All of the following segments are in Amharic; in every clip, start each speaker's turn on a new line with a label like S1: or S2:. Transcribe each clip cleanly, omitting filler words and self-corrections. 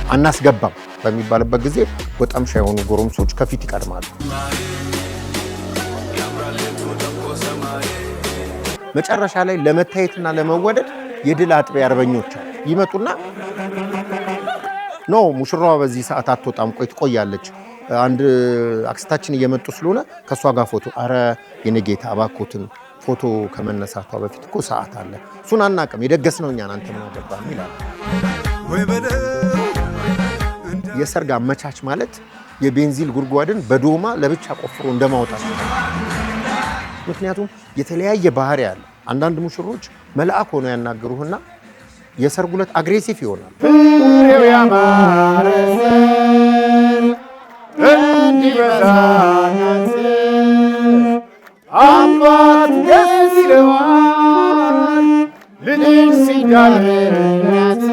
S1: አናስገባም በሚባልበት ጊዜ ወጣምሻ የሆኑ ጎረምሶች ከፊት ይቀድማሉ። መጨረሻ ላይ ለመታየትና ለመወደድ የድል አጥቢያ አርበኞች ይመጡና ኖ ሙሽራዋ በዚህ ሰዓት አትወጣም፣ ቆይ ትቆያለች፣ አንድ አክስታችን እየመጡ ስለሆነ ከሷ ጋር ፎቶ። አረ የኔ ጌታ እባክዎትን ፎቶ ከመነሳቷ በፊት እኮ ሰዓት አለ፣ እሱን አናውቅም፣ የደገስነው እኛን፣ አንተ ምን አገባህ ይላል። የሰርግ አመቻች ማለት የቤንዚል ጉድጓድን በዶማ ለብቻ ቆፍሮ እንደማውጣት ነው። ምክንያቱም የተለያየ ባህሪ ያለ አንዳንድ ሙሽሮች መልአክ ሆነው ያናገሩህና የሰርጉ ዕለት አግሬሲቭ ይሆናል። ፍሬው ያማረ እንዲበዛናት አባት ደስ ይለዋል ልጅ ሲዳርነት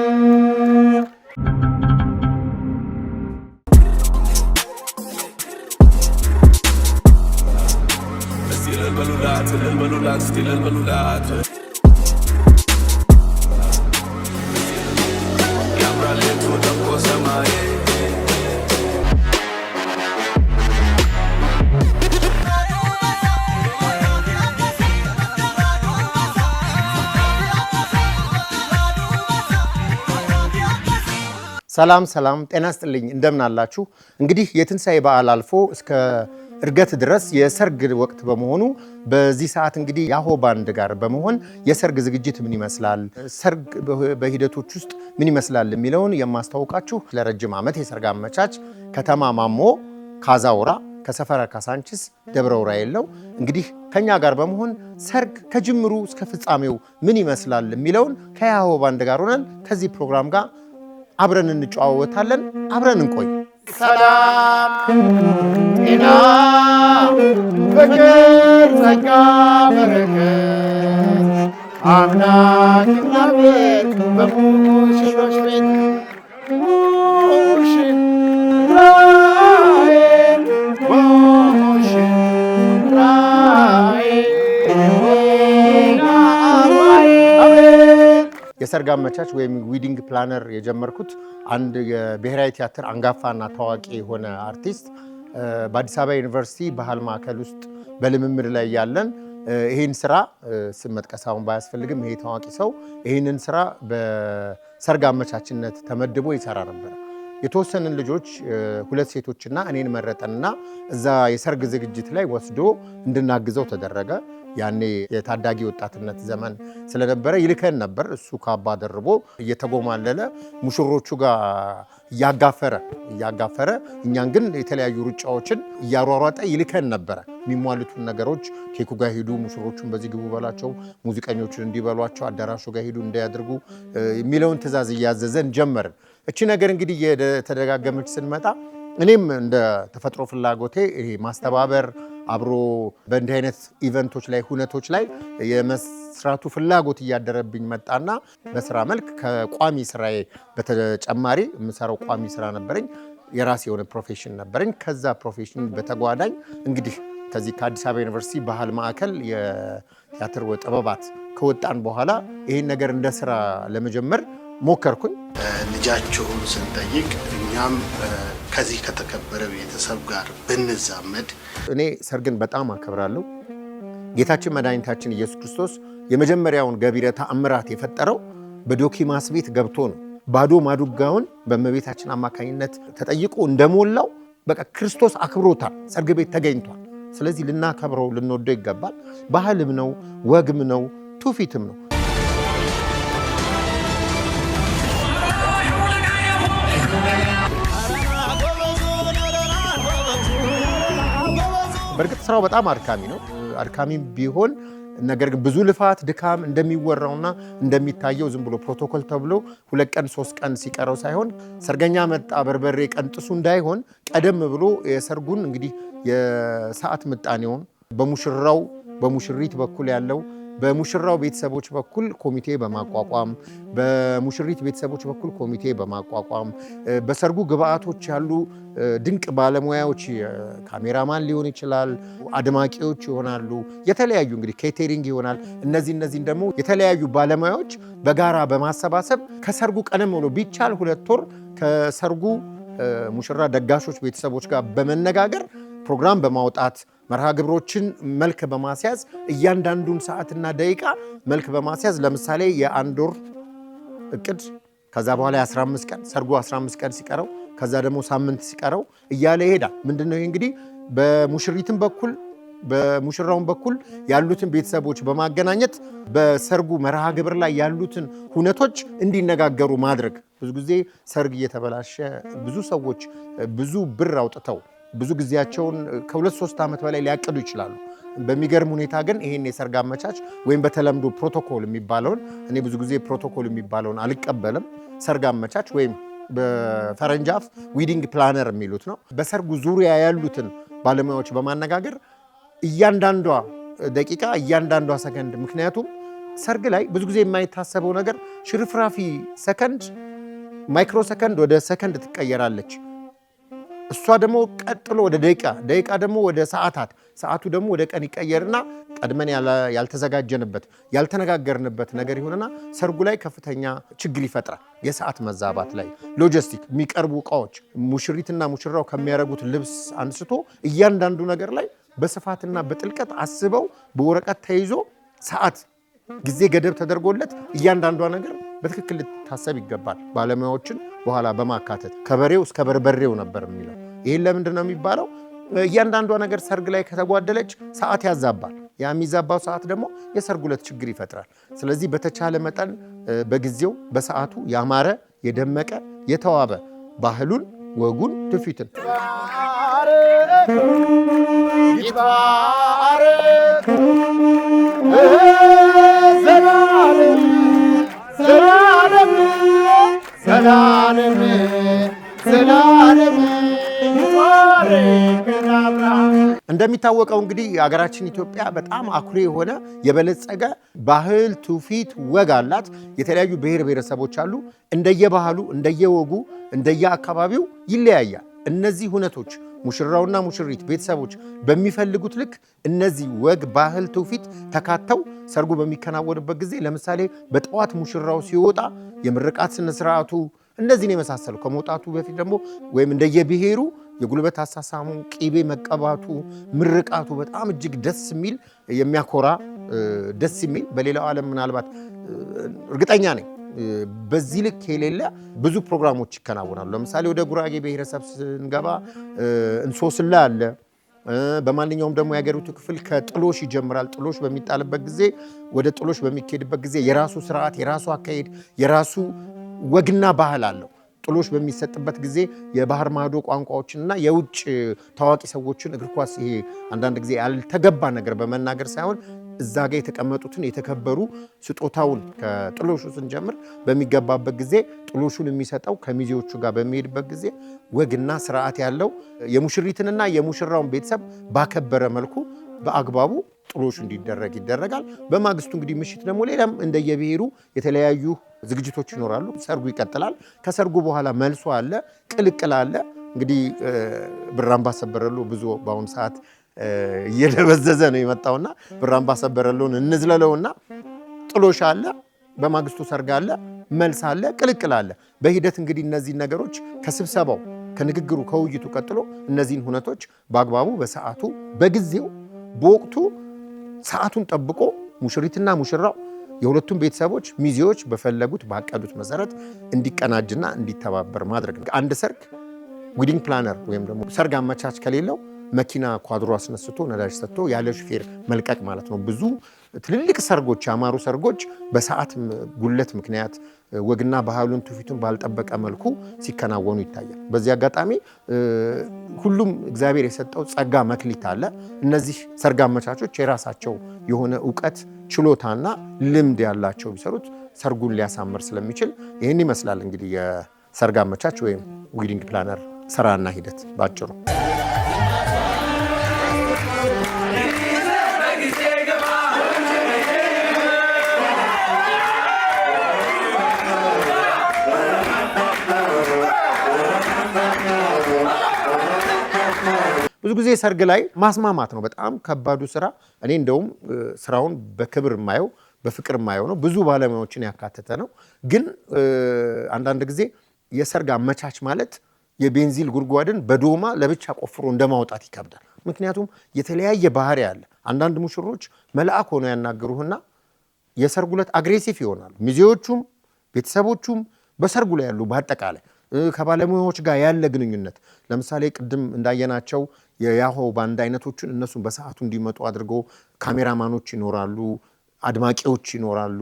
S1: ሰላም ሰላም፣ ጤና ይስጥልኝ፣ እንደምን አላችሁ? እንግዲህ የትንሣኤ በዓል አልፎ እስከ እርገት ድረስ የሰርግ ወቅት በመሆኑ በዚህ ሰዓት እንግዲህ ያሆ ባንድ ጋር በመሆን የሰርግ ዝግጅት ምን ይመስላል፣ ሰርግ በሂደቶች ውስጥ ምን ይመስላል የሚለውን የማስተዋወቃችሁ ለረጅም ዓመት የሰርግ አመቻች ከተማ ማሞ ካዛውራ ከሰፈረ ካሳንቺስ ደብረ ዑራኤል ነው። እንግዲህ ከኛ ጋር በመሆን ሰርግ ከጅምሩ እስከ ፍጻሜው ምን ይመስላል የሚለውን ከያሆ ባንድ ጋር ሆነን ከዚህ ፕሮግራም ጋር አብረን እንጨዋወታለን። አብረን እንቆይ። ሰላም ጤና ፍቅር ጸጋ በረከት አምላክ ይናገር በሙሽሮች ቤት የሰርግ አመቻች ወይም ዊዲንግ ፕላነር የጀመርኩት አንድ የብሔራዊ ቲያትር አንጋፋና ታዋቂ የሆነ አርቲስት በአዲስ አበባ ዩኒቨርሲቲ ባህል ማዕከል ውስጥ በልምምድ ላይ ያለን ይህን ስራ ስም መጥቀስ አሁን ባያስፈልግም ይሄ ታዋቂ ሰው ይህንን ስራ በሰርግ አመቻችነት ተመድቦ ይሰራ ነበር። የተወሰንን ልጆች ሁለት ሴቶችና እኔን መረጠንና እዛ የሰርግ ዝግጅት ላይ ወስዶ እንድናግዘው ተደረገ። ያኔ የታዳጊ ወጣትነት ዘመን ስለነበረ ይልከን ነበር። እሱ ካባ ደርቦ እየተጎማለለ ሙሽሮቹ ጋር እያጋፈረ እኛን ግን የተለያዩ ሩጫዎችን እያሯሯጠ ይልከን ነበረ። የሚሟሉትን ነገሮች ኬኩ ጋር ሄዱ፣ ሙሽሮቹን በዚህ ግቡ በላቸው፣ ሙዚቀኞቹን እንዲበሏቸው፣ አዳራሹ ጋር ሄዱ እንዳያደርጉ የሚለውን ትዕዛዝ እያዘዘን ጀመርን። እቺ ነገር እንግዲህ የተደጋገመች ስንመጣ እኔም እንደ ተፈጥሮ ፍላጎቴ ይሄ ማስተባበር አብሮ በእንዲህ አይነት ኢቨንቶች ላይ ሁነቶች ላይ የመስራቱ ፍላጎት እያደረብኝ መጣና በስራ መልክ ከቋሚ ስራዬ በተጨማሪ የምሰራው ቋሚ ስራ ነበረኝ። የራሴ የሆነ ፕሮፌሽን ነበረኝ። ከዛ ፕሮፌሽን በተጓዳኝ እንግዲህ ከዚህ ከአዲስ አበባ ዩኒቨርሲቲ ባህል ማዕከል የቲያትር ጥበባት ከወጣን በኋላ ይህን ነገር እንደ ስራ ለመጀመር ሞከርኩኝ።
S2: ልጃችሁን ስንጠይቅ እኛም ከዚህ ከተከበረ ቤተሰብ ጋር ብንዛመድ።
S1: እኔ ሰርግን በጣም አከብራለሁ። ጌታችን መድኃኒታችን ኢየሱስ ክርስቶስ የመጀመሪያውን ገቢረ ተአምራት የፈጠረው በዶኪማስ ቤት ገብቶ ነው። ባዶ ማዱጋውን በእመቤታችን አማካኝነት ተጠይቆ እንደሞላው በቃ ክርስቶስ አክብሮታል፣ ሰርግ ቤት ተገኝቷል። ስለዚህ ልናከብረው ልንወደው ይገባል። ባህልም ነው፣ ወግም ነው፣ ትውፊትም ነው። በእርግጥ ስራው በጣም አድካሚ ነው። አድካሚም ቢሆን ነገር ግን ብዙ ልፋት ድካም እንደሚወራውና እንደሚታየው ዝም ብሎ ፕሮቶኮል ተብሎ 2 ቀን 3 ቀን ሲቀረው ሳይሆን ሰርገኛ መጣ በርበሬ ቀንጥሱ እንዳይሆን ቀደም ብሎ የሰርጉን እንግዲህ የሰዓት ምጣኔውን በሙሽራው በሙሽሪት በኩል ያለው በሙሽራው ቤተሰቦች በኩል ኮሚቴ በማቋቋም በሙሽሪት ቤተሰቦች በኩል ኮሚቴ በማቋቋም በሰርጉ ግብአቶች ያሉ ድንቅ ባለሙያዎች ካሜራማን ሊሆን ይችላል፣ አድማቂዎች ይሆናሉ፣ የተለያዩ እንግዲህ ኬተሪንግ ይሆናል። እነዚህን ደግሞ የተለያዩ ባለሙያዎች በጋራ በማሰባሰብ ከሰርጉ ቀደም ብሎ ቢቻል 2 ወር ከሰርጉ ሙሽራ ደጋሾች ቤተሰቦች ጋር በመነጋገር ፕሮግራም በማውጣት መርሃ ግብሮችን መልክ በማስያዝ እያንዳንዱን ሰዓትና ደቂቃ መልክ በማስያዝ ለምሳሌ የ1 ወር እቅድ ከዛ በኋላ የ15 ቀን ሰርጉ 15 ቀን ሲቀረው ከዛ ደግሞ ሳምንት ሲቀረው እያለ ይሄዳል። ምንድነው ይሄ እንግዲህ በሙሽሪትም በኩል በሙሽራውም በኩል ያሉትን ቤተሰቦች በማገናኘት በሰርጉ መርሃ ግብር ላይ ያሉትን ሁነቶች እንዲነጋገሩ ማድረግ። ብዙ ጊዜ ሰርግ እየተበላሸ ብዙ ሰዎች ብዙ ብር አውጥተው ብዙ ጊዜያቸውን ከ2-3 ዓመት በላይ ሊያቅዱ ይችላሉ። በሚገርም ሁኔታ ግን ይሄን የሰርግ አመቻች ወይም በተለምዶ ፕሮቶኮል የሚባለውን እኔ ብዙ ጊዜ ፕሮቶኮል የሚባለውን አልቀበልም። ሰርግ አመቻች ወይም በፈረንጅ አፍ ዊዲንግ ፕላነር የሚሉት ነው። በሰርጉ ዙሪያ ያሉትን ባለሙያዎች በማነጋገር እያንዳንዷ ደቂቃ እያንዳንዷ ሰከንድ፣ ምክንያቱም ሰርግ ላይ ብዙ ጊዜ የማይታሰበው ነገር ሽርፍራፊ ሰከንድ ማይክሮ ሰከንድ ወደ ሰከንድ ትቀየራለች። እሷ ደግሞ ቀጥሎ ወደ ደቂቃ ደግሞ ወደ ሰዓታት፣ ሰዓቱ ደግሞ ወደ ቀን ይቀየርና ቀድመን ያልተዘጋጀንበት ያልተነጋገርንበት ነገር ይሆንና ሰርጉ ላይ ከፍተኛ ችግር ይፈጥራል። የሰዓት መዛባት ላይ ሎጂስቲክ፣ የሚቀርቡ እቃዎች፣ ሙሽሪትና ሙሽራው ከሚያደርጉት ልብስ አንስቶ እያንዳንዱ ነገር ላይ በስፋትና በጥልቀት አስበው በወረቀት ተይዞ ሰዓት ጊዜ ገደብ ተደርጎለት እያንዳንዷ ነገር በትክክል ልታሰብ ይገባል። ባለሙያዎችን በኋላ በማካተት ከበሬው እስከ በርበሬው ነበር የሚለው። ይህን ለምንድን ነው የሚባለው? እያንዳንዷ ነገር ሰርግ ላይ ከተጓደለች ሰዓት ያዛባል። ያ የሚዛባው ሰዓት ደግሞ የሰርጉ ዕለት ችግር ይፈጥራል። ስለዚህ በተቻለ መጠን በጊዜው በሰዓቱ ያማረ የደመቀ የተዋበ ባህሉን፣ ወጉን፣ ትውፊትን እንደሚታወቀው እንግዲህ የሀገራችን ኢትዮጵያ በጣም አኩሪ የሆነ የበለጸገ ባህል፣ ትውፊት፣ ወግ አላት። የተለያዩ ብሔር ብሔረሰቦች አሉ። እንደየባህሉ፣ እንደየወጉ፣ እንደየአካባቢው ይለያያል። እነዚህ ሁነቶች ሙሽራውና ሙሽሪት ቤተሰቦች በሚፈልጉት ልክ እነዚህ ወግ፣ ባህል፣ ትውፊት ተካተው ሰርጉ በሚከናወንበት ጊዜ ለምሳሌ በጠዋት ሙሽራው ሲወጣ የምርቃት ስነስርዓቱ እነዚህን የመሳሰሉ ከመውጣቱ በፊት ደግሞ ወይም እንደየብሔሩ የጉልበት አሳሳሙ፣ ቂቤ መቀባቱ፣ ምርቃቱ በጣም እጅግ ደስ የሚል የሚያኮራ ደስ የሚል በሌላው ዓለም ምናልባት እርግጠኛ ነኝ በዚህ ልክ የሌለ ብዙ ፕሮግራሞች ይከናወናሉ። ለምሳሌ ወደ ጉራጌ ብሔረሰብ ስንገባ እንሶስላ አለ። በማንኛውም ደግሞ የሀገሪቱ ክፍል ከጥሎሽ ይጀምራል። ጥሎሽ በሚጣልበት ጊዜ ወደ ጥሎሽ በሚካሄድበት ጊዜ የራሱ ስርዓት፣ የራሱ አካሄድ፣ የራሱ ወግና ባህል አለው። ጥሎሽ በሚሰጥበት ጊዜ የባህር ማዶ ቋንቋዎችንና የውጭ ታዋቂ ሰዎችን እግር ኳስ ይሄ አንዳንድ ጊዜ ያልተገባ ነገር በመናገር ሳይሆን እዛ ጋር የተቀመጡትን የተከበሩ ስጦታውን ከጥሎሹ ስንጀምር በሚገባበት ጊዜ ጥሎሹን የሚሰጠው ከሚዜዎቹ ጋር በሚሄድበት ጊዜ ወግና ስርዓት ያለው የሙሽሪትንና የሙሽራውን ቤተሰብ ባከበረ መልኩ በአግባቡ ጥሎሹ እንዲደረግ ይደረጋል። በማግስቱ እንግዲህ ምሽት ደግሞ ሌላም እንደየብሔሩ የተለያዩ ዝግጅቶች ይኖራሉ። ሰርጉ ይቀጥላል። ከሰርጉ በኋላ መልሶ አለ፣ ቅልቅል አለ። እንግዲህ ብራምባ ሰበረሎ ብዙ በአሁኑ ሰዓት እየደበዘዘ ነው የመጣውና ብራምባ ሰበረሎን እንዝለለውና ጥሎሽ አለ፣ በማግስቱ ሰርግ አለ፣ መልስ አለ፣ ቅልቅል አለ። በሂደት እንግዲህ እነዚህ ነገሮች ከስብሰባው ከንግግሩ ከውይይቱ ቀጥሎ እነዚህን ሁነቶች በአግባቡ በሰዓቱ በጊዜው በወቅቱ ሰዓቱን ጠብቆ ሙሽሪትና ሙሽራው የሁለቱም ቤተሰቦች ሚዜዎች በፈለጉት ባቀዱት መሰረት እንዲቀናጅና እንዲተባበር ማድረግ ነው። አንድ ሰርግ ዊዲንግ ፕላነር ወይም ደግሞ ሰርግ አመቻች ከሌለው መኪና ኳድሮ አስነስቶ ነዳጅ ሰጥቶ ያለ ሹፌር መልቀቅ ማለት ነው። ብዙ ትልልቅ ሰርጎች፣ ያማሩ ሰርጎች በሰዓት ጉለት ምክንያት ወግና ባህሉን ትውፊቱን ባልጠበቀ መልኩ ሲከናወኑ ይታያል። በዚህ አጋጣሚ ሁሉም እግዚአብሔር የሰጠው ጸጋ መክሊት አለ። እነዚህ ሰርግ አመቻቾች የራሳቸው የሆነ እውቀት ችሎታና ልምድ ያላቸው ቢሰሩት ሰርጉን ሊያሳምር ስለሚችል ይህን ይመስላል እንግዲህ የሰርግ አመቻች ወይም ዊዲንግ ፕላነር ስራና ሂደት ባጭሩ። ጊዜ ሰርግ ላይ ማስማማት ነው በጣም ከባዱ ስራ። እኔ እንደውም ስራውን በክብር የማየው በፍቅር የማየው ነው። ብዙ ባለሙያዎችን ያካተተ ነው። ግን አንዳንድ ጊዜ የሰርግ አመቻች ማለት የቤንዚል ጉድጓድን በዶማ ለብቻ ቆፍሮ እንደማውጣት ይከብዳል። ምክንያቱም የተለያየ ባህሪ አለ። አንዳንድ ሙሽሮች መልአክ ሆነው ያናገሩህና የሰርጉ ዕለት አግሬሲቭ ይሆናሉ። ሚዜዎቹም ቤተሰቦቹም በሰርጉ ላይ ያሉ በአጠቃላይ ከባለሙያዎች ጋር ያለ ግንኙነት ለምሳሌ ቅድም እንዳየናቸው የያሆ ባንድ አይነቶችን እነሱን በሰዓቱ እንዲመጡ አድርጎ ካሜራማኖች ይኖራሉ፣ አድማቂዎች ይኖራሉ፣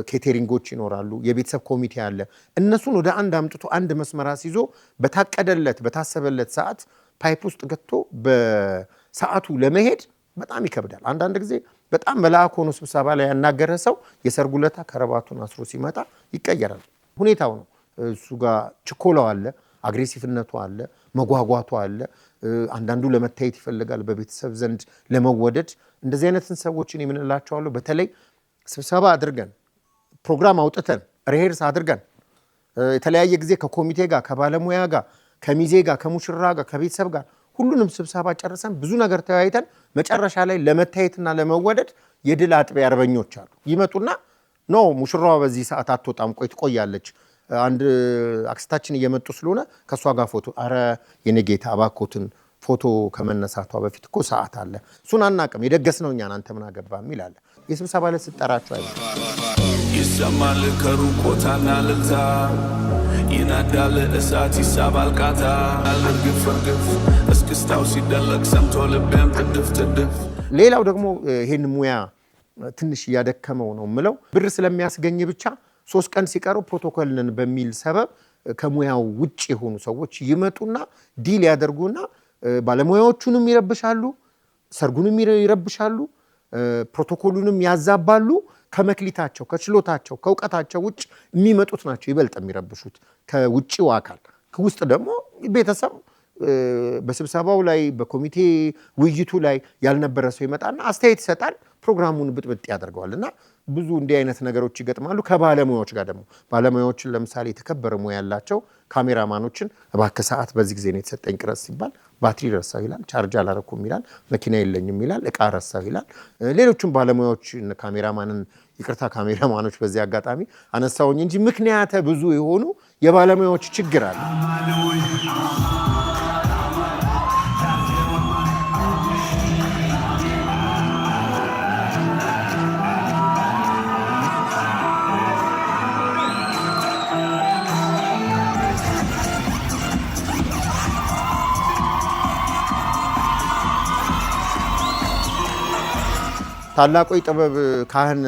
S1: ኬተሪንጎች ይኖራሉ፣ የቤተሰብ ኮሚቴ አለ። እነሱን ወደ አንድ አምጥቶ አንድ መስመር አስይዞ በታቀደለት በታሰበለት ሰዓት ፓይፕ ውስጥ ገብቶ በሰዓቱ ለመሄድ በጣም ይከብዳል። አንዳንድ ጊዜ በጣም መልአክ ሆኖ ስብሰባ ላይ ያናገረ ሰው የሰርጉ ዕለት ከረባቱን አስሮ ሲመጣ ይቀየራል። ሁኔታው ነው። እሱ ጋር ችኮላው አለ፣ አግሬሲቭነቱ አለ፣ መጓጓቱ አለ። አንዳንዱ ለመታየት ይፈልጋል፣ በቤተሰብ ዘንድ ለመወደድ። እንደዚህ አይነትን ሰዎችን የምንላቸዋለሁ። በተለይ ስብሰባ አድርገን ፕሮግራም አውጥተን ሪሄርስ አድርገን የተለያየ ጊዜ ከኮሚቴ ጋር ከባለሙያ ጋር ከሚዜ ጋር ከሙሽራ ጋር ከቤተሰብ ጋር ሁሉንም ስብሰባ ጨርሰን ብዙ ነገር ተወያይተን መጨረሻ ላይ ለመታየትና ለመወደድ የድል አጥቢያ አርበኞች አሉ። ይመጡና ኖ ሙሽራዋ በዚህ ሰዓት አትወጣም፣ ቆይ ትቆያለች፣ አንድ አክስታችን እየመጡ ስለሆነ ከእሷ ጋር ፎቶ። አረ የኔ ጌታ እባክዎትን ፎቶ ከመነሳቷ በፊት እኮ ሰዓት አለ፣ እሱን አናቅም፣ የደገስነው እኛን፣ አንተ ምን አገባህ ይላል። የስብሰባ ዕለት ስጠራቸው አይ
S3: ይሰማል ከሩቅ ቦታና ልልታ ይናዳል እሳት ይሳባል ቃታ እርግፍ እርግፍ እስክስታው ሲደለቅ ሰምቶ ልቤም ትድፍ ትድፍ።
S1: ሌላው ደግሞ ይሄን ሙያ ትንሽ እያደከመው ነው የምለው ብር ስለሚያስገኝ ብቻ 3 ቀን ሲቀረው ፕሮቶኮልን በሚል ሰበብ ከሙያው ውጭ የሆኑ ሰዎች ይመጡና ዲል ያደርጉና ባለሙያዎቹንም ይረብሻሉ፣ ሰርጉንም ይረብሻሉ፣ ፕሮቶኮሉንም ያዛባሉ። ከመክሊታቸው ከችሎታቸው ከእውቀታቸው ውጭ የሚመጡት ናቸው ይበልጥ የሚረብሹት ከውጭው አካል። ከውስጥ ደግሞ ቤተሰብ በስብሰባው ላይ በኮሚቴ ውይይቱ ላይ ያልነበረ ሰው ይመጣና አስተያየት ይሰጣል፣ ፕሮግራሙን ብጥብጥ ያደርገዋል። እና ብዙ እንዲህ አይነት ነገሮች ይገጥማሉ። ከባለሙያዎች ጋር ደግሞ ባለሙያዎችን ለምሳሌ የተከበረ ሙያ ያላቸው ካሜራማኖችን እባክህ ሰዓት በዚህ ጊዜ ነው የተሰጠኝ ቅረጽ ሲባል ባትሪ ረሳው ይላል፣ ቻርጅ አላረኩም ይላል፣ መኪና የለኝም ይላል፣ እቃ ረሳው ይላል። ሌሎችም ባለሙያዎች ካሜራማንን ይቅርታ ካሜራማኖች በዚህ አጋጣሚ አነሳውኝ እንጂ ምክንያተ ብዙ የሆኑ የባለሙያዎች ችግር አለ። ታላቁ የጥበብ ካህን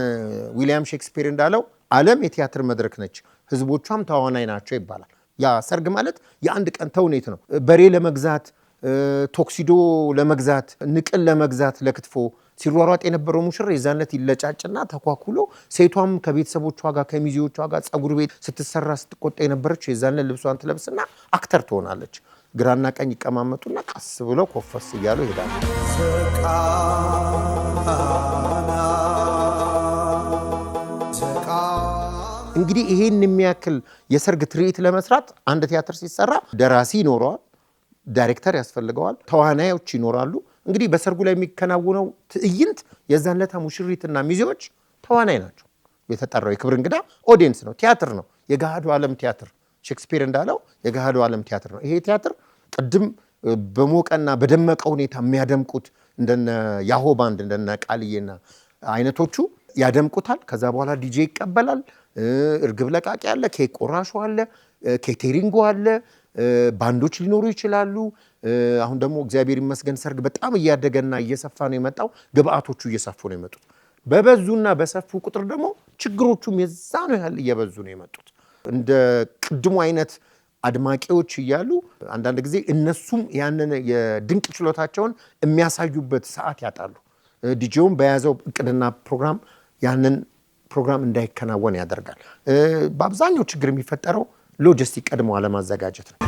S1: ዊሊያም ሼክስፒር እንዳለው ዓለም የቲያትር መድረክ ነች፣ ህዝቦቿም ተዋናይ ናቸው ይባላል። ያ ሰርግ ማለት የአንድ ቀን ተውኔት ነው። በሬ ለመግዛት፣ ቶክሲዶ ለመግዛት፣ ንቅል ለመግዛት ለክትፎ ሲሯሯጥ የነበረው ሙሽራ የዛነት ይለጫጭና ተኳኩሎ፣ ሴቷም ከቤተሰቦቿ ጋር ከሚዜዎቿ ጋር ጸጉር ቤት ስትሰራ ስትቆጣ የነበረች የዛነት ልብሷን ትለብስና አክተር ትሆናለች። ግራና ቀኝ ይቀማመጡና ቀስ ብለው ኮፈስ እያሉ ይሄዳሉ። እንግዲህ ይሄን የሚያክል የሰርግ ትርኢት ለመስራት አንድ ቲያትር ሲሰራ ደራሲ ይኖረዋል፣ ዳይሬክተር ያስፈልገዋል፣ ተዋናዮች ይኖራሉ። እንግዲህ በሰርጉ ላይ የሚከናወነው ትዕይንት የዛን ለታ ሙሽሪትና ሚዜዎች ተዋናይ ናቸው። የተጠራው የክብር እንግዳ ኦዲየንስ ነው፣ ቲያትር ነው፣ የገሃዱ ዓለም ቲያትር። ሼክስፒር እንዳለው የገሃዱ ዓለም ቲያትር ነው። ይሄ ቲያትር ቅድም በሞቀና በደመቀ ሁኔታ የሚያደምቁት እንደነ ያሆ ባንድ እንደነ ቃልዬና አይነቶቹ ያደምቁታል። ከዛ በኋላ ዲጄ ይቀበላል፣ እርግብ ለቃቂ አለ፣ ኬክ ቆራሹ አለ፣ ኬተሪንጉ አለ፣ ባንዶች ሊኖሩ ይችላሉ። አሁን ደግሞ እግዚአብሔር ይመስገን ሰርግ በጣም እያደገና እየሰፋ ነው የመጣው። ግብአቶቹ እየሰፉ ነው የመጡት። በበዙና በሰፉ ቁጥር ደግሞ ችግሮቹም የዛ ነው ያህል እየበዙ ነው የመጡት። እንደ ቅድሙ አይነት አድማቂዎች እያሉ አንዳንድ ጊዜ እነሱም ያንን የድንቅ ችሎታቸውን የሚያሳዩበት ሰዓት ያጣሉ። ዲጄውም በያዘው እቅድና ፕሮግራም ያንን ፕሮግራም እንዳይከናወን ያደርጋል። በአብዛኛው ችግር የሚፈጠረው ሎጂስቲክ ቀድሞ አለማዘጋጀት ነው።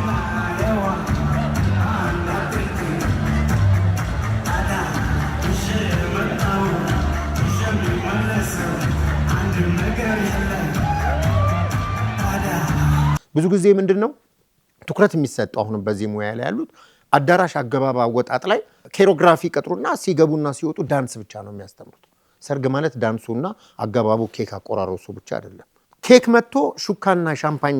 S1: ብዙ ጊዜ ምንድን ነው ትኩረት የሚሰጠው አሁንም በዚህ ሙያ ላይ ያሉት አዳራሽ አገባባ አወጣጥ ላይ ኮሪዮግራፊ ቀጥሩና ሲገቡና ሲወጡ ዳንስ ብቻ ነው የሚያስተምሩት። ሰርግ ማለት ዳንሱና አገባቡ ኬክ አቆራረሱ ብቻ አይደለም። ኬክ መጥቶ ሹካና ሻምፓኝ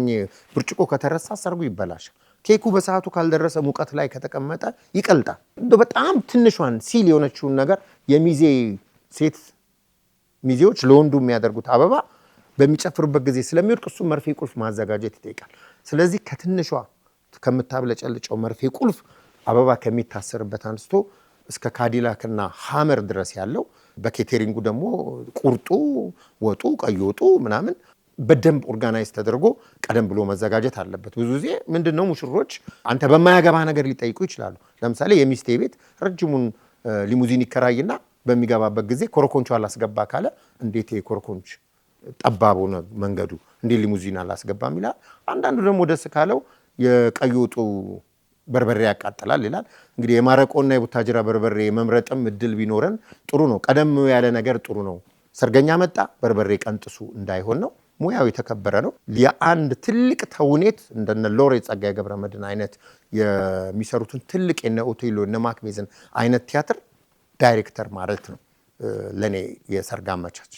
S1: ብርጭቆ ከተረሳ ሰርጉ ይበላሻል። ኬኩ በሰዓቱ ካልደረሰ ሙቀት ላይ ከተቀመጠ ይቀልጣል። በጣም ትንሿን ሲል የሆነችውን ነገር የሚዜ ሴት ሚዜዎች ለወንዱ የሚያደርጉት አበባ በሚጨፍሩበት ጊዜ ስለሚወድቅ እሱ መርፌ ቁልፍ ማዘጋጀት ይጠይቃል። ስለዚህ ከትንሿ ከምታብለጨልጨው መርፌ ቁልፍ አበባ ከሚታሰርበት አንስቶ እስከ ካዲላክና ሃመር ድረስ ያለው በኬተሪንጉ ደግሞ ቁርጡ፣ ወጡ፣ ቀይ ወጡ ምናምን በደንብ ኦርጋናይዝ ተደርጎ ቀደም ብሎ መዘጋጀት አለበት። ብዙ ጊዜ ምንድነው ሙሽሮች አንተ በማያገባ ነገር ሊጠይቁ ይችላሉ። ለምሳሌ የሚስቴ ቤት ረጅሙን ሊሙዚን ይከራይና በሚገባበት ጊዜ ኮረኮንቹ አላስገባ ካለ እንዴት የኮረኮንች ጠባቡ መንገዱ እንዴት ሊሙዚን አላስገባም ይላል። አንዳንዱ ደግሞ ደስ ካለው የቀይ ወጡ በርበሬ ያቃጥላል ይላል። እንግዲህ የማረቆና የቡታጅራ በርበሬ መምረጥም እድል ቢኖረን ጥሩ ነው። ቀደም ያለ ነገር ጥሩ ነው። ሰርገኛ መጣ በርበሬ ቀንጥሱ እንዳይሆን ነው። ሙያው የተከበረ ነው። የአንድ ትልቅ ተውኔት እንደነ ሎሬት ጸጋዬ ገብረመድህን አይነት የሚሰሩትን ትልቅ የነ ኦቴሎ እነ ማክቤዝን አይነት ቲያትር ዳይሬክተር ማለት ነው ለኔ የሰርግ አመቻች።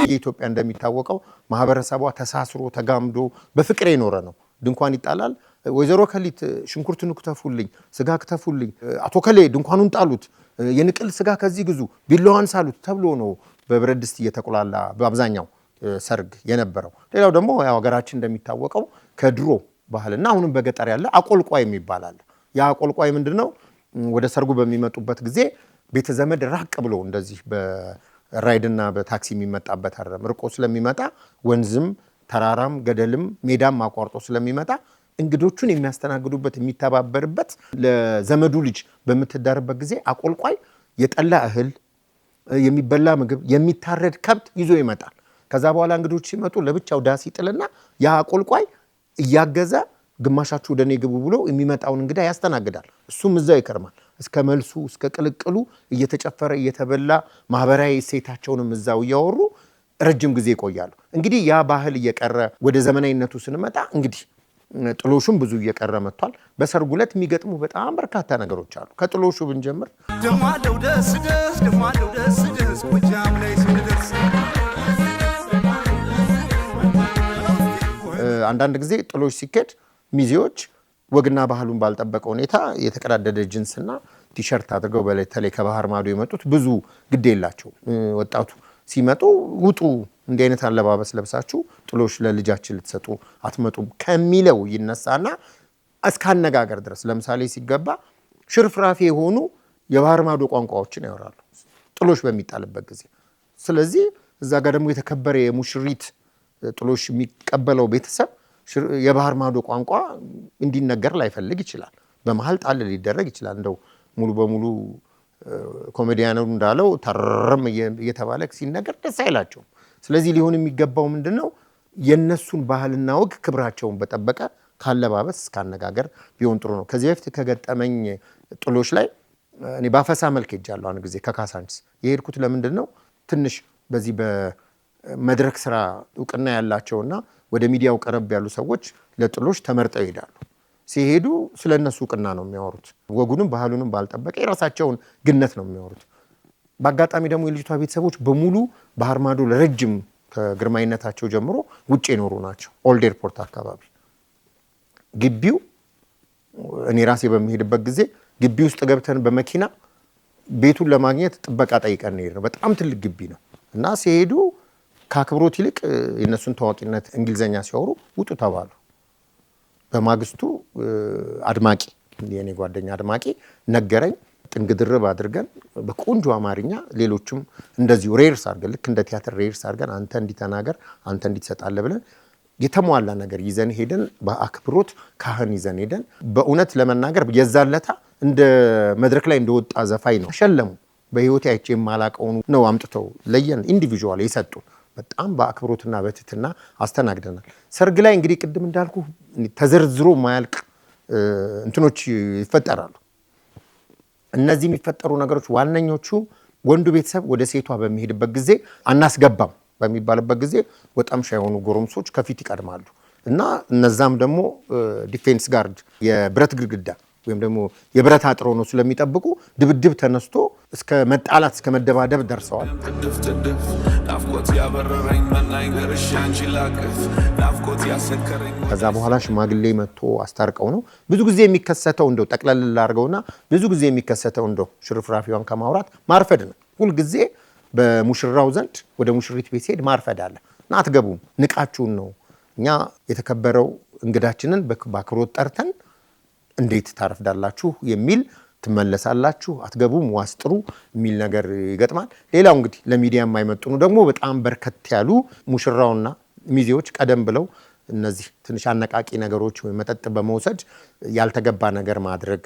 S1: የኢትዮጵያ እንደሚታወቀው ማህበረሰቧ ተሳስሮ ተጋምዶ በፍቅር የኖረ ነው። ድንኳን ይጣላል። ወይዘሮ ከሊት ሽንኩርቱን ክተፉልኝ፣ ስጋ ክተፉልኝ፣ አቶ ከሌ ድንኳኑን ጣሉት፣ የንቅል ስጋ ከዚህ ግዙ፣ ቢላዋን ሳሉት ተብሎ ነው በብረት ድስት እየተቆላላ በአብዛኛው ሰርግ የነበረው። ሌላው ደግሞ ያው ሀገራችን እንደሚታወቀው ከድሮ ባህልና አሁንም በገጠር ያለ አቆልቋይ የሚባል አለ። ያ አቆልቋይ ምንድነው? ወደ ሰርጉ በሚመጡበት ጊዜ ቤተ ዘመድ ራቅ ብሎ እንደዚህ በራይድና በታክሲ የሚመጣበት አይደለም። ርቆ ስለሚመጣ ወንዝም ተራራም ገደልም ሜዳም አቋርጦ ስለሚመጣ እንግዶቹን የሚያስተናግዱበት የሚተባበርበት ለዘመዱ ልጅ በምትዳርበት ጊዜ አቆልቋይ የጠላ እህል፣ የሚበላ ምግብ፣ የሚታረድ ከብት ይዞ ይመጣል። ከዛ በኋላ እንግዶች ሲመጡ ለብቻው ዳስ ይጥልና ያ አቆልቋይ እያገዘ ግማሻችሁ ወደ እኔ ግቡ ብሎ የሚመጣውን እንግዳ ያስተናግዳል። እሱም እዛው ይከርማል። እስከ መልሱ እስከ ቅልቅሉ እየተጨፈረ እየተበላ ማህበራዊ እሴታቸውንም እዛው እያወሩ ረጅም ጊዜ ይቆያሉ። እንግዲህ ያ ባህል እየቀረ ወደ ዘመናዊነቱ ስንመጣ እንግዲህ ጥሎሹም ብዙ እየቀረ መጥቷል። በሰርጉ ዕለት የሚገጥሙ በጣም በርካታ ነገሮች አሉ። ከጥሎሹ ብንጀምር
S4: ደማለው ደስ ደስ ደማለው ደስ ደስ ጎጃም ላይ ስንደርስ
S1: አንዳንድ ጊዜ ጥሎሽ ሲኬድ ሚዜዎች ወግና ባህሉን ባልጠበቀ ሁኔታ የተቀዳደደ ጅንስና ቲሸርት አድርገው በተለይ ከባህር ማዶ የመጡት ብዙ ግድ የላቸው። ወጣቱ ሲመጡ ውጡ እንዲህ አይነት አለባበስ ለብሳችሁ ጥሎሽ ለልጃችን ልትሰጡ አትመጡም ከሚለው ይነሳና እስከ አነጋገር ድረስ ለምሳሌ ሲገባ ሽርፍራፊ የሆኑ የባህር ማዶ ቋንቋዎችን ያወራሉ ጥሎሽ በሚጣልበት ጊዜ። ስለዚህ እዛ ጋር ደግሞ የተከበረ የሙሽሪት ጥሎሽ የሚቀበለው ቤተሰብ የባህር ማዶ ቋንቋ እንዲነገር ላይፈልግ ይችላል። በመሃል ጣል ሊደረግ ይችላል። እንደው ሙሉ በሙሉ ኮሜዲያኑ እንዳለው ተረም እየተባለ ሲነገር ደስ አይላቸውም። ስለዚህ ሊሆን የሚገባው ምንድነው? የነሱን ባህልና ወግ ክብራቸውን በጠበቀ ካለባበስ እስከ አነጋገር ቢሆን ጥሩ ነው። ከዚህ በፊት ከገጠመኝ ጥሎሽ ላይ እኔ ባፈሳ መልክ ሄጃለሁ። አንድ ጊዜ ከካሳንችስ የሄድኩት ለምንድነው? ትንሽ በዚህ በመድረክ ስራ እውቅና ያላቸውና ወደ ሚዲያው ቀረብ ያሉ ሰዎች ለጥሎሽ ተመርጠው ይሄዳሉ። ሲሄዱ ስለነሱ እውቅና ነው የሚያወሩት። ወጉንም ባህሉንም ባልጠበቀ የራሳቸውን ግነት ነው የሚያወሩት። በአጋጣሚ ደግሞ የልጅቷ ቤተሰቦች በሙሉ ባህር ማዶ ለረጅም ከግርማዊነታቸው ጀምሮ ውጭ የኖሩ ናቸው። ኦልድ ኤርፖርት አካባቢ ግቢው እኔ ራሴ በሚሄድበት ጊዜ ግቢ ውስጥ ገብተን በመኪና ቤቱን ለማግኘት ጥበቃ ጠይቀን እንሄድ ነው። በጣም ትልቅ ግቢ ነው እና ሲሄዱ ከአክብሮት ይልቅ የነሱን ታዋቂነት እንግሊዘኛ ሲያወሩ ውጡ ተባሉ። በማግስቱ አድማቂ የኔ ጓደኛ አድማቂ ነገረኝ። ጥንግ ድርብ አድርገን በቆንጆ አማርኛ ሌሎችም እንደዚሁ ሬርስ አድርገን ልክ እንደ ቲያትር ሬርስ አድርገን አንተ እንዲተናገር አንተ እንዲትሰጣለህ ብለን የተሟላ ነገር ይዘን ሄደን በአክብሮት ካህን ይዘን ሄደን በእውነት ለመናገር የዛለታ እንደ መድረክ ላይ እንደወጣ ዘፋኝ ነው ተሸለሙ። በህይወቴ አይቼ የማላቀውን ነው አምጥተው ለየን ኢንዲቪጁዋል የሰጡን። በጣም በአክብሮትና በትህትና አስተናግደናል። ሰርግ ላይ እንግዲህ ቅድም እንዳልኩ ተዘርዝሮ ማያልቅ እንትኖች ይፈጠራሉ። እነዚህ የሚፈጠሩ ነገሮች ዋነኞቹ ወንዱ ቤተሰብ ወደ ሴቷ በሚሄድበት ጊዜ አናስገባም በሚባልበት ጊዜ ወጣምሻ የሆኑ ጎረምሶች ከፊት ይቀድማሉ። እና እነዛም ደግሞ ዲፌንስ ጋርድ የብረት ግድግዳ ወይም ደግሞ የብረት አጥር ሆኖ ስለሚጠብቁ ድብድብ ተነስቶ እስከ መጣላት እስከ መደባደብ ደርሰዋል። ከዛ በኋላ ሽማግሌ መጥቶ አስታርቀው ነው ብዙ ጊዜ የሚከሰተው። እንደው ጠቅለል አድርገውና ብዙ ጊዜ የሚከሰተው እንደው ሽርፍራፊዋን ከማውራት ማርፈድ ነው። ሁል ጊዜ በሙሽራው ዘንድ ወደ ሙሽሪት ቤት ሲሄድ ማርፈድ አለ እና አትገቡም፣ ንቃችሁን ነው እኛ የተከበረው እንግዳችንን በአክብሮት ጠርተን እንዴት ታረፍዳላችሁ የሚል ትመለሳላችሁ፣ አትገቡም፣ ዋስጥሩ የሚል ነገር ይገጥማል። ሌላው እንግዲህ ለሚዲያ የማይመጥኑ ደግሞ በጣም በርከት ያሉ ሙሽራውና ሚዜዎች ቀደም ብለው እነዚህ ትንሽ አነቃቂ ነገሮች ወይ መጠጥ በመውሰድ ያልተገባ ነገር ማድረግ፣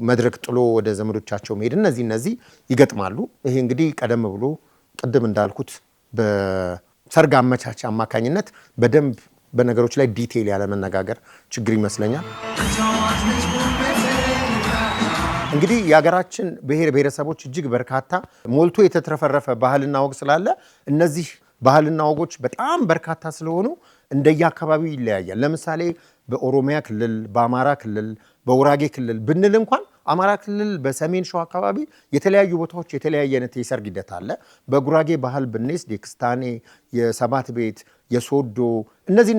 S1: መድረክ ጥሎ ወደ ዘመዶቻቸው መሄድ፣ እነዚህ ይገጥማሉ። ይሄ እንግዲህ ቀደም ብሎ ቅድም እንዳልኩት በሰርግ አመቻች አማካኝነት በደንብ በነገሮች ላይ ዲቴይል ያለ መነጋገር ችግር ይመስለኛል። እንግዲህ የሀገራችን ብሔር ብሔረሰቦች እጅግ በርካታ ሞልቶ የተትረፈረፈ ባህልና ወግ ስላለ እነዚህ ባህልና ወጎች በጣም በርካታ ስለሆኑ እንደየአካባቢው ይለያያል። ለምሳሌ በኦሮሚያ ክልል፣ በአማራ ክልል፣ በጉራጌ ክልል ብንል እንኳን አማራ ክልል በሰሜን ሸዋ አካባቢ የተለያዩ ቦታዎች የተለያየ አይነት የሰርግ ሂደት አለ። በጉራጌ ባህል ብንወስድ የክስታኔ፣ የሰባት ቤት፣ የሶዶ እነዚህ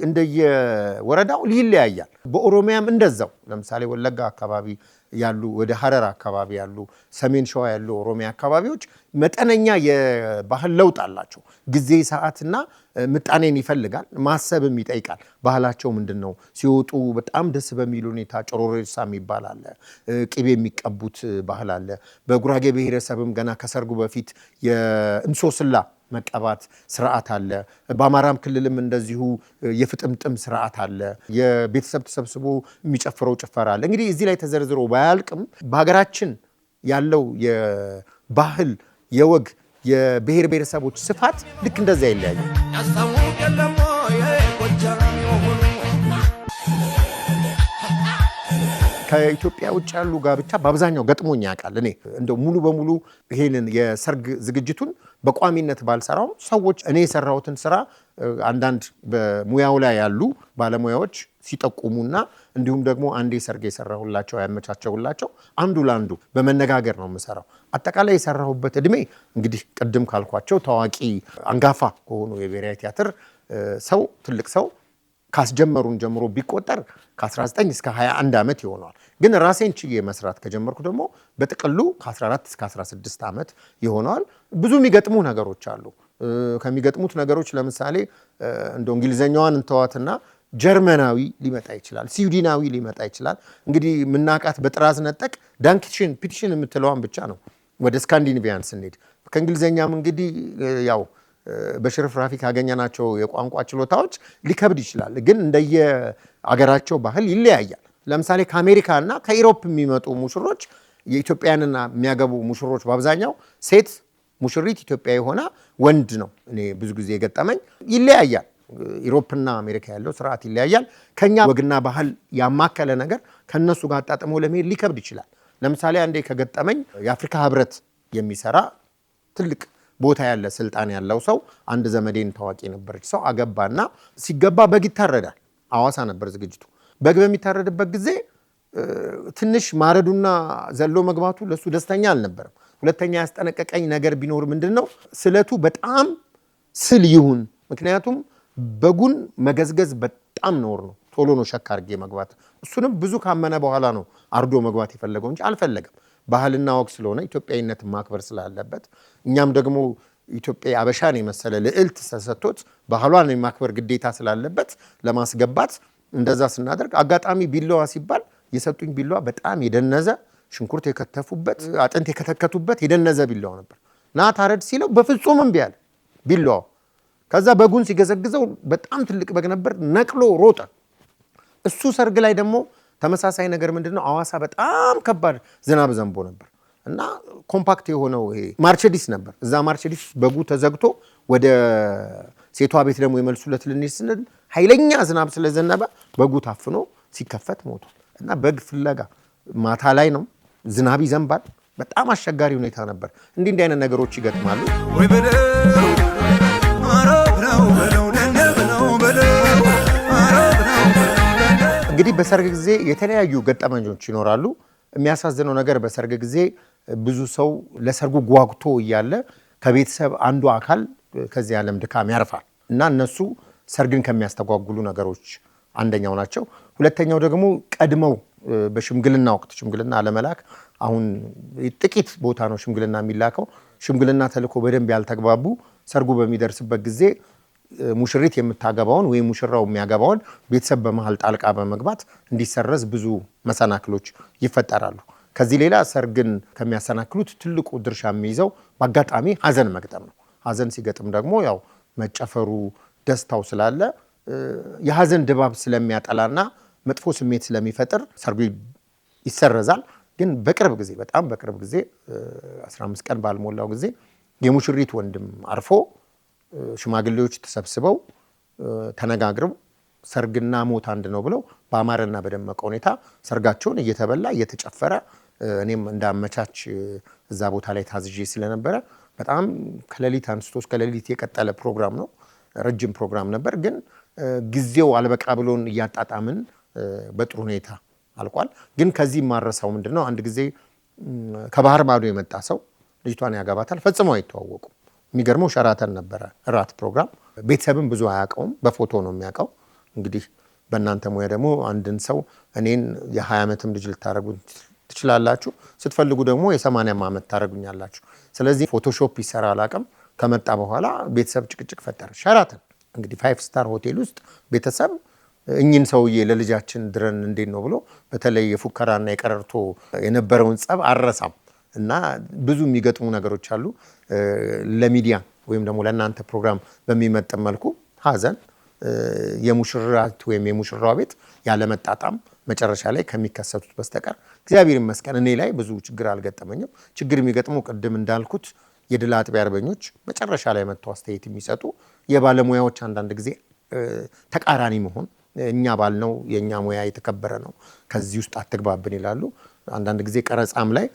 S1: እንደየወረዳው ይለያያል። በኦሮሚያም እንደዛው ለምሳሌ ወለጋ አካባቢ ያሉ ወደ ሐረር አካባቢ ያሉ ሰሜን ሸዋ ያሉ ኦሮሚያ አካባቢዎች መጠነኛ የባህል ለውጥ አላቸው። ጊዜ ሰዓትና ምጣኔን ይፈልጋል፣ ማሰብም ይጠይቃል። ባህላቸው ምንድነው? ሲወጡ በጣም ደስ በሚል ሁኔታ ጮሮሬሳ የሚባል አለ፣ ቅቤ የሚቀቡት ባህል አለ። በጉራጌ ብሔረሰብም ገና ከሰርጉ በፊት የእንሶስላ መቀባት ስርዓት አለ። በአማራም ክልልም እንደዚሁ የፍጥምጥም ስርዓት አለ። የቤተሰብ ተሰብስቦ የሚጨፍረው ጭፈራ አለ። እንግዲህ እዚህ ላይ ተዘርዝሮ ባያልቅም በሀገራችን ያለው የባህል የወግ የብሔር ብሔረሰቦች ስፋት ልክ እንደዛ ይለያያል። ከኢትዮጵያ ውጭ ያሉ ጋብቻ በአብዛኛው ገጥሞኝ ያውቃል። እኔ እንደው ሙሉ በሙሉ ይሄንን የሰርግ ዝግጅቱን በቋሚነት ባልሰራው ሰዎች እኔ የሰራሁትን ስራ አንዳንድ በሙያው ላይ ያሉ ባለሙያዎች ሲጠቁሙና እንዲሁም ደግሞ አንዴ ሰርግ የሰራሁላቸው ያመቻቸውላቸው አንዱ ላንዱ በመነጋገር ነው የምሰራው። አጠቃላይ የሰራሁበት እድሜ እንግዲህ ቅድም ካልኳቸው ታዋቂ አንጋፋ ከሆኑ የብሔራዊ ቲያትር ሰው ትልቅ ሰው ካስጀመሩን ጀምሮ ቢቆጠር ከ19 እስከ 21 ዓመት ይሆናል። ግን ራሴን ችዬ መስራት ከጀመርኩ ደግሞ በጥቅሉ ከ14 እስከ 16 ዓመት ይሆናል። ብዙ የሚገጥሙ ነገሮች አሉ። ከሚገጥሙት ነገሮች ለምሳሌ እንደ እንግሊዘኛዋን እንተዋትና ጀርመናዊ ሊመጣ ይችላል፣ ስዊድናዊ ሊመጣ ይችላል። እንግዲህ ምናቃት በጥራዝ ነጠቅ ዳንኪሽን ፒቲሽን የምትለዋን ብቻ ነው። ወደ ስካንዲኔቪያን ስንሄድ ከእንግሊዘኛም እንግዲህ ያው በሽርፍራፊ ካገኘናቸው የቋንቋ ችሎታዎች ሊከብድ ይችላል። ግን እንደየ አገራቸው ባህል ይለያያል። ለምሳሌ ከአሜሪካ እና ከኢሮፕ የሚመጡ ሙሽሮች የኢትዮጵያንና የሚያገቡ ሙሽሮች በአብዛኛው ሴት ሙሽሪት ኢትዮጵያ የሆነ ወንድ ነው። እኔ ብዙ ጊዜ የገጠመኝ ይለያያል። ኢሮፕና አሜሪካ ያለው ስርዓት ይለያያል። ከኛ ወግና ባህል ያማከለ ነገር ከነሱ ጋር አጣጥሞ ለመሄድ ሊከብድ ይችላል። ለምሳሌ አንዴ ከገጠመኝ የአፍሪካ ህብረት የሚሰራ ትልቅ ቦታ ያለ ስልጣን ያለው ሰው አንድ ዘመዴን ታዋቂ ነበረች ሰው አገባና ሲገባ በግ ይታረዳል። አዋሳ ነበር ዝግጅቱ። በግ በሚታረድበት ጊዜ ትንሽ ማረዱና ዘሎ መግባቱ ለሱ ደስተኛ አልነበረም። ሁለተኛ ያስጠነቀቀኝ ነገር ቢኖር ምንድነው ስለቱ በጣም ስል ይሁን፣ ምክንያቱም በጉን መገዝገዝ በጣም ነውር ነው። ቶሎ ነው ሸካ አድርጌ መግባት። እሱንም ብዙ ካመነ በኋላ ነው አርዶ መግባት የፈለገው እንጂ አልፈለገም። ባህልና ወግ ስለሆነ ኢትዮጵያዊነት ማክበር ስላለበት እኛም ደግሞ ኢትዮጵያ አበሻን የመሰለ ልዕልት ተሰጥቶት ባህሏን የማክበር ግዴታ ስላለበት ለማስገባት እንደዛ ስናደርግ አጋጣሚ ቢላዋ ሲባል የሰጡኝ ቢላዋ በጣም የደነዘ ሽንኩርት የከተፉበት አጥንት የከተከቱበት የደነዘ ቢላዋ ነበር። ና ታረድ ሲለው በፍጹም እምቢ አለ ቢላዋ። ከዛ በጉን ሲገዘግዘው በጣም ትልቅ በግ ነበር፣ ነቅሎ ሮጠ። እሱ ሰርግ ላይ ደግሞ ተመሳሳይ ነገር ምንድነው አዋሳ በጣም ከባድ ዝናብ ዘንቦ ነበር እና ኮምፓክት የሆነው ይሄ ማርቸዲስ ነበር። እዛ ማርቸዲስ በጉ ተዘግቶ ወደ ሴቷ ቤት ደግሞ የመልሱለት ልንሄድ ስንል ኃይለኛ ዝናብ ስለዘነበ በጉ ታፍኖ ሲከፈት ሞቷል። እና በግ ፍለጋ ማታ ላይ ነው፣ ዝናብ ይዘንባል። በጣም አስቸጋሪ ሁኔታ ነበር። እንዲህ አይነት ነገሮች ይገጥማሉ። ወይ በለው አረብ ነው በለው ደነ በለው በለው እንግዲህ በሰርግ ጊዜ የተለያዩ ገጠመኞች ይኖራሉ። የሚያሳዝነው ነገር በሰርግ ጊዜ ብዙ ሰው ለሰርጉ ጓጉቶ እያለ ከቤተሰብ አንዱ አካል ከዚህ ዓለም ድካም ያርፋል እና እነሱ ሰርግን ከሚያስተጓጉሉ ነገሮች አንደኛው ናቸው። ሁለተኛው ደግሞ ቀድመው በሽምግልና ወቅት ሽምግልና ለመላክ አሁን ጥቂት ቦታ ነው ሽምግልና የሚላከው። ሽምግልና ተልኮ በደንብ ያልተግባቡ ሰርጉ በሚደርስበት ጊዜ ሙሽሪት የምታገባውን ወይ ሙሽራው የሚያገባውን ቤተሰብ በመሃል ጣልቃ በመግባት እንዲሰረዝ ብዙ መሰናክሎች ይፈጠራሉ። ከዚህ ሌላ ሰርግን ከሚያሰናክሉት ትልቁ ድርሻ የሚይዘው በአጋጣሚ ሀዘን መግጠም ነው። ሀዘን ሲገጥም ደግሞ ያው መጨፈሩ ደስታው ስላለ የሀዘን ድባብ ስለሚያጠላና መጥፎ ስሜት ስለሚፈጥር ሰርጉ ይሰረዛል። ግን በቅርብ ጊዜ በጣም በቅርብ ጊዜ 15 ቀን ባልሞላው ጊዜ የሙሽሪት ወንድም አርፎ ሽማግሌዎች ተሰብስበው ተነጋግረው ሰርግና ሞት አንድ ነው ብለው በአማረና በደመቀ ሁኔታ ሰርጋቸውን እየተበላ እየተጨፈረ እኔም እንዳመቻች እዛ ቦታ ላይ ታዝዤ ስለነበረ በጣም ከሌሊት አንስቶ እስከ ሌሊት የቀጠለ ፕሮግራም ነው። ረጅም ፕሮግራም ነበር። ግን ጊዜው አልበቃ ብሎን እያጣጣምን በጥሩ ሁኔታ አልቋል። ግን ከዚህ ማረሳው ምንድነው አንድ ጊዜ ከባህር ማዶ የመጣ ሰው ልጅቷን ያጋባታል። ፈጽሞ አይተዋወቁም። የሚገርመው ሸራተን ነበረ እራት ፕሮግራም። ቤተሰብም ብዙ አያውቀውም፣ በፎቶ ነው የሚያውቀው። እንግዲህ በእናንተ ሙያ ደግሞ አንድን ሰው እኔን የ20 ዓመትም ልጅ ልታረጉ ትችላላችሁ፣ ስትፈልጉ ደግሞ የ80 ዓመት ታረጉኛላችሁ። ስለዚህ ፎቶሾፕ ይሰራ አላውቅም። ከመጣ በኋላ ቤተሰብ ጭቅጭቅ ፈጠረ። ሸራተን እንግዲህ 5 ስታር ሆቴል ውስጥ ቤተሰብ እኚህን ሰውዬ ለልጃችን ድረን እንዴት ነው ብሎ በተለይ የፉከራና የቀረርቶ የነበረውን ጸብ አረሳም እና ብዙ የሚገጥሙ ነገሮች አሉ። ለሚዲያ ወይም ደግሞ ለእናንተ ፕሮግራም በሚመጥን መልኩ ሀዘን የሙሽራት ወይም የሙሽራው ቤት ያለመጣጣም መጨረሻ ላይ ከሚከሰቱት በስተቀር እግዚአብሔር ይመስገን እኔ ላይ ብዙ ችግር አልገጠመኝም። ችግር የሚገጥመው ቅድም እንዳልኩት የድል አጥቢያ አርበኞች መጨረሻ ላይ መጥተው አስተያየት የሚሰጡ የባለሙያዎች አንዳንድ ጊዜ ተቃራኒ መሆን እኛ ባልነው የኛ ሙያ የተከበረ ነው ከዚህ ውስጥ አትግባብን ይላሉ። አንዳንድ ጊዜ ቀረጻም ላይ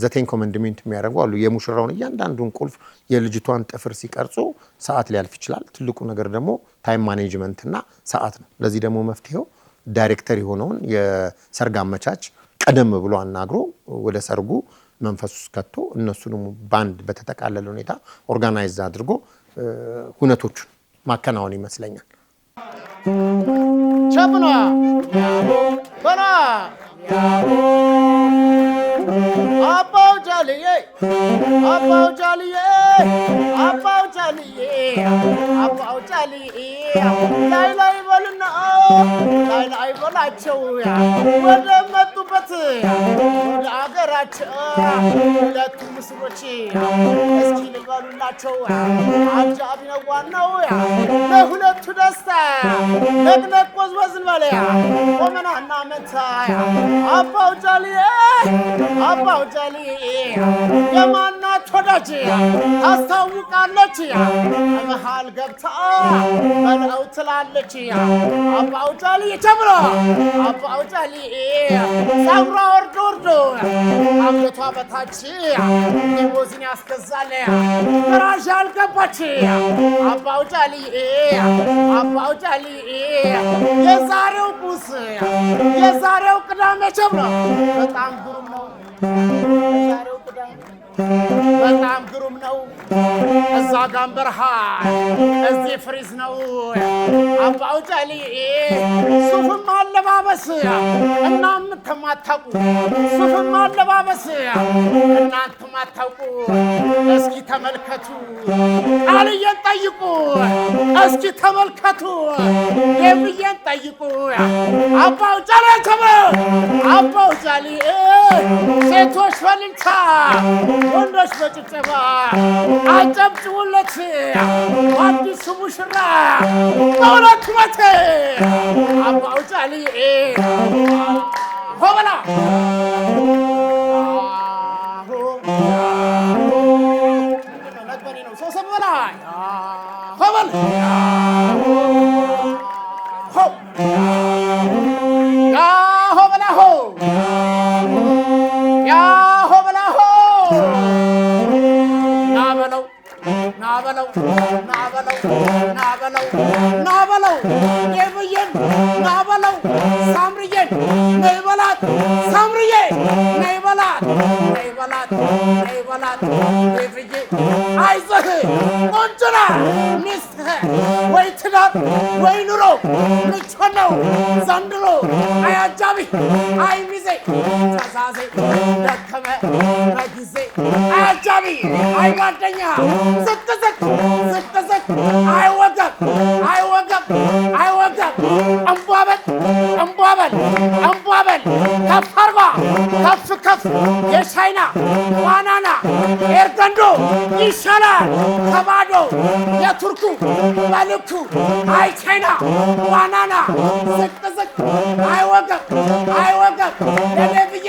S1: ዘቴን ኮመንድሜንት የሚያደርጉ አሉ። የሙሽራውን እያንዳንዱን ቁልፍ የልጅቷን ጥፍር ሲቀርጹ ሰዓት ሊያልፍ ይችላል። ትልቁ ነገር ደግሞ ታይም ማኔጅመንት እና ሰዓት ነው። ለዚህ ደግሞ መፍትሄው ዳይሬክተር የሆነውን የሰርግ አመቻች ቀደም ብሎ አናግሮ ወደ ሰርጉ መንፈስ ውስጥ ከቶ እነሱንም ባንድ በተጠቃለለ ሁኔታ ኦርጋናይዝ አድርጎ ሁነቶቹን ማከናወን ይመስለኛል።
S5: ቸብና በና አባው ጃልዬ አባው ጃልዬ አባው ጃልዬ አባው ጃልዬ ላይ ላይ በልና ላይ ላይ በላቸው ወደ መጡበት ወደ አገራቸው ሁለቱ ምስሎች እስኪ ልበሉላቸው አጃቢ ነው ዋናው ለሁለቱ ደስታ ነቅነቅ ወዝወዝን በለያ ቆመናና መታ አባው ጃልዬ አባው ጃልዬ የማናት ወዳጅ ታስታውቃለች መሃል ገብታ በለው ትላለች አባው ጃልዬ ቸብሮ አባው ጃልዬ ጸጉሯ ወርዶ ወርዶ አንገቷ በታች ሊሞዚን ያስገዛል ገራዥ አልገባች አባው ጃልዬ አባው ጃልዬ የዛሬው ቁስ የዛሬው ቅዳሜ ቸብሮ በጣም ግሩም ነው። የዛሬው ቅዳሜ በጣም ግሩም ነው። እዛ ጋም በረሃ እዚህ ፍሪዝ ነው። አባው ጃልዬ ሱፍም አለባበስ እናንተም አታውቁ ሱፍም አለባበስ እናንተም አታውቁ። እስኪ ተመልከቱ ቃልዬን ጠይቁ እስኪ ተመልከቱ የብዬን ጠይቁ አባው ጃልዬ ተብሎ አባው ጃልዬ ሴቶች በልልታ ወንዶች በጭብጨባ አጨብጭቡለት አዲሱ ሙሽራ በሁለቱ መቴ አባው ጃልዬ ሆበላ ነው ሰው ሰበላ ሆበል ያ ሆበላ ሆ ያ ሆበላ ሆ ናበለው ናበለው ናበለው ናበለው ናበለው የብዬን ናበለው ሳምሪ ነይ በላት ቤትዬ አይዞህ ቆንጆና ሚስትህ ወይ ትዳር ወይ ኑሮ ምቾት ነው ዘንድሮ አይ አጃቢ አይ ሚዜ ተሳሴ ደከመ በጊዜ አይ አጃቢ አይ ጓደኛ ዝቅ ዝቅ ዝቅ ዝቅ አይ ወገብ አይ ወገብ አይ ወገብ እምቧበል እምቧበል እምቧበል ከፍ አርጓ ከፍ ከፍ የቻይና ባናና ኤርገንዶ ይሻላል ከባዶ የቱርኩ በልኩ አይ ቻይና ባናና ዝቅ ዝቅ አይ ወገብ አይ ወገብ ለኔ ብዬ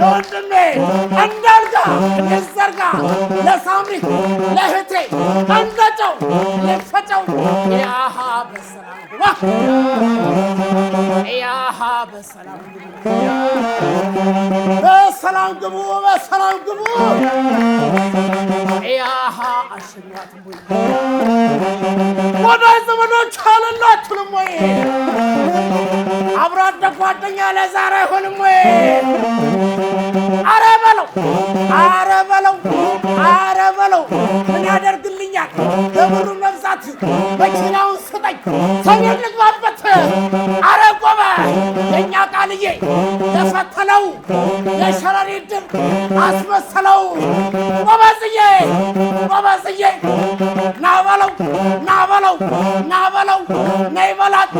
S5: ለወንድሜ እንዳልጋ እንዘርጋ ለሳምሪ ለእህቴ እንደጨው ልፈጨው ያሃ በሰላም ግባ ያሃ በሰላም በሰላም ግቡ በሰላም ግቡ ያሃ አሸኛት ወዳጅ ዘመዶች አለላችሁም ወይ አብሮ አደግ ጓደኛ ለዛሬ አይሆንም ወይ አረ በለው አረ በለው አረ በለው ምን ያደርግልኛል ለብሩ መብዛት መኪናውን ስጠኝ ሰሜን ልግባበት አረ ቆመ የእኛ ቃልዬ የፈተለው የሸረሪ ድር አስመሰለው ጎበዝዬ ጎበዝዬ ና በለው ና በለው ና በለው ነይ በላት